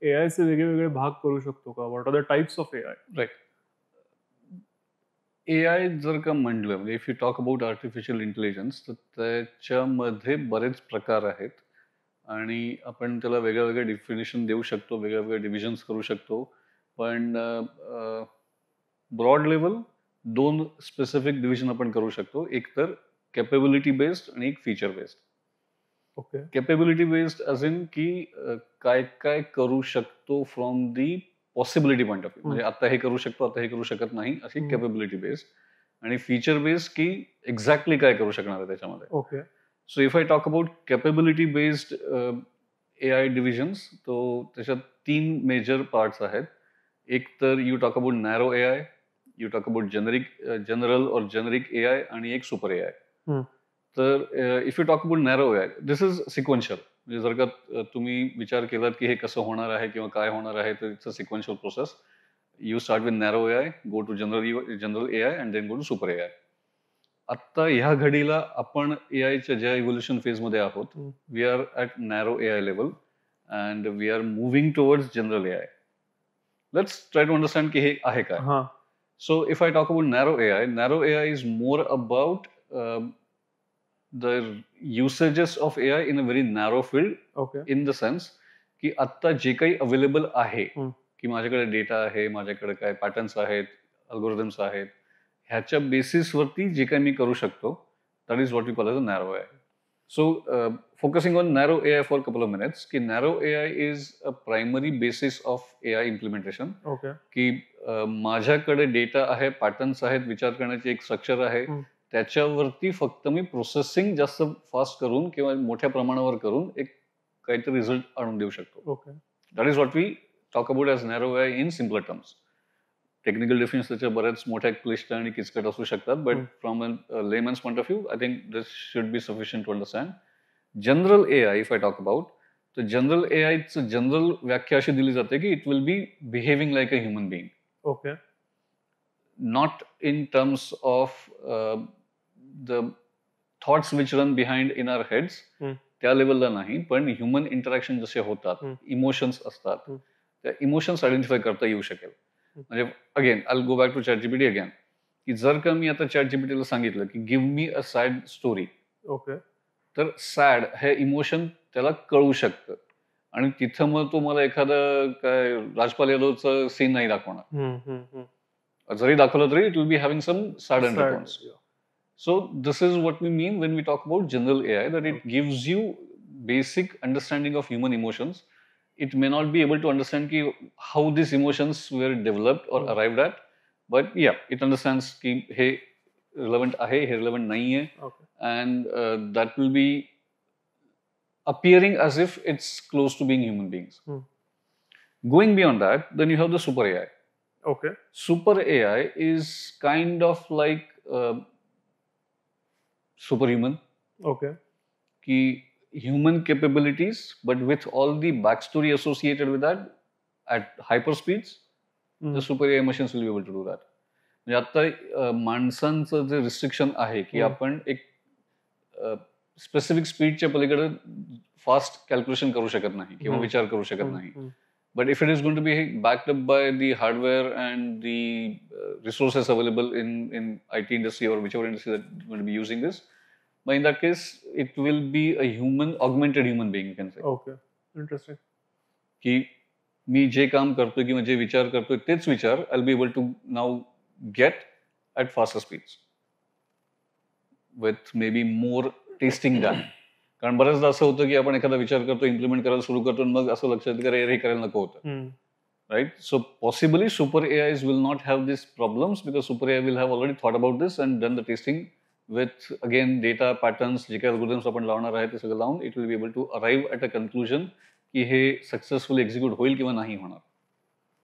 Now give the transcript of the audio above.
AI चे वेगळे भाग करू शकतो का? What are the types of AI? Right. AI जर का म्हटलं, म्हणजे if you talk about artificial intelligence, तर त्याच्यामध्ये बरेच प्रकार आहेत आणि आपण त्याला वेगळ्या डेफिनेशन देऊ शकतो, वेगळ्या डिव्हिजन्स करू शकतो. पण ब्रॉड लेवल 2 स्पेसिफिक डिव्हिजन आपण करू शकतो. एक तर कॅपेबिलिटी बेस्ड आणि एक feature based. Okay. Capability based as in की काय करू शकतो from the possibility point of view. म्हणजे आता हे करू शकतो, आता हे करू शकत नाही, अशी कॅपेबिलिटी बेस्ड. आणि फीचर बेस्ड की एक्झॅक्टली काय करू शकणार आहे त्याच्यामध्ये. Okay. So if I talk about capability based AI divisions, तो त्याच्यात 3 मेजर पार्ट्स आहेत. एक तर you talk about narrow AI, you talk about general और जेनरिक AI आणि एक सुपर AI. तर if you talk about narrow AI, this is sequential. म्हणजे जर का तुम्ही विचार केलात की हे कसं होणार आहे किंवा काय होणार आहे, तर it's a sequential process. You start with narrow AI, go to general AI and then go to super AI. आत्ता ह्या घडीला आपण AIच्या ज्या इव्होल्युशन फेजमध्ये आहोत, we are at narrow AI level and we are moving towards general AI. Let's try to understand की हे आहे काय. So if I talk about narrow AI is more about the usages of AI in a very narrow field. Okay. In the sense की आत्ता जे काही available आहे, की माझ्याकडे डेटा आहे, माझ्याकडे काय पॅटर्न्स आहेत, अल्गोरिदम्स आहेत, ह्याच्या बेसिसवरती जे काही मी करू शकतो, that is what we call as a narrow AI. So focusing on narrow AI for a couple of minutes, की narrow AI is a primary basis of AI implementation. Okay. की माझ्याकडे डेटा आहे, पॅटर्न्स आहेत, विचार करण्याची एक structure आहे, त्याच्यावरती फक्त मी प्रोसेसिंग जास्त फास्ट करून किंवा मोठ्या प्रमाणावर करून एक काहीतरी रिझल्ट आणून देऊ शकतो. Okay. That is what we talk about as narrow AI in simpler terms. Technical difference त्याच्या बऱ्याच मोठ्या क्लिष्ट आणि किचकट असू शकतात, but from a layman's point of view I think this should be sufficient to understand. General AI, if I talk about, तर general AIचं जनरल व्याख्या अशी दिली जाते की it will be behaving like a human being. Okay. Not in terms of the thoughts which run behind in our heads, त्या लेवलला नाही, पण ह्युमन इंटरॅक्शन जसे होतात, इमोशन्स असतात, त्या इमोशन्स आयडेंटिफाय करता येऊ शकेल. म्हणजे again I go back to ChatGPT again, की जर का मी आता ChatGPTला सांगितलं की give me a sad story, okay. तर सॅड हे इमोशन त्याला कळू शकतं आणि तिथं मग तो मला एखादं काय राजपाल यादवचं सीन नाही दाखवणार. जरी दाखवलं तरी it will be having some sad undertones. So this is what we mean when we talk about general AI, that it gives you basic understanding of human emotions. It may not be able to understand ki how these emotions were developed or arrived at, but yeah, it understands ki hey relevant ahe, hey relevant nahi hai, and that will be appearing as if it's close to being human beings. Going beyond that, then you have the super AI. Okay. Super AI is kind of like superhuman. Okay. Ki human capabilities, but with all the backstory associated with that, at hyper speeds, the super AI machines will be able to do that. म्हणजे आता माणसांचं जे restriction आहे की आपण एक specific स्पीडच्या पलीकडे fast calculation करू शकत नाही किंवा विचार करू शकत नाही. But if it is going to be backed up by the hardware and the resources available in IT industry or whichever industry that is going to be using this, but in that case, it will be a augmented human being, you can say. Okay, interesting. की मी जे काम करतोय किंवा जे विचार करतोय तेच विचार I'll be able to now get at faster speeds with maybe more tasting done. कारण बऱ्याचदा असं होतं की आपण एखादा विचार करतो, इम्प्लिमेंट करायला सुरू करतो आणि मग असं लक्षात येतं की हे करायला नको होतं. Right? So possibly super AIs will not have these problems because super AI will have already thought about this and done the testing with again data patterns, जे काही algorithms आपण लावणार आहे ते सगळं लावून it will be able to arrive at a conclusion की हे successfully execute होईल किंवा नाही होणार.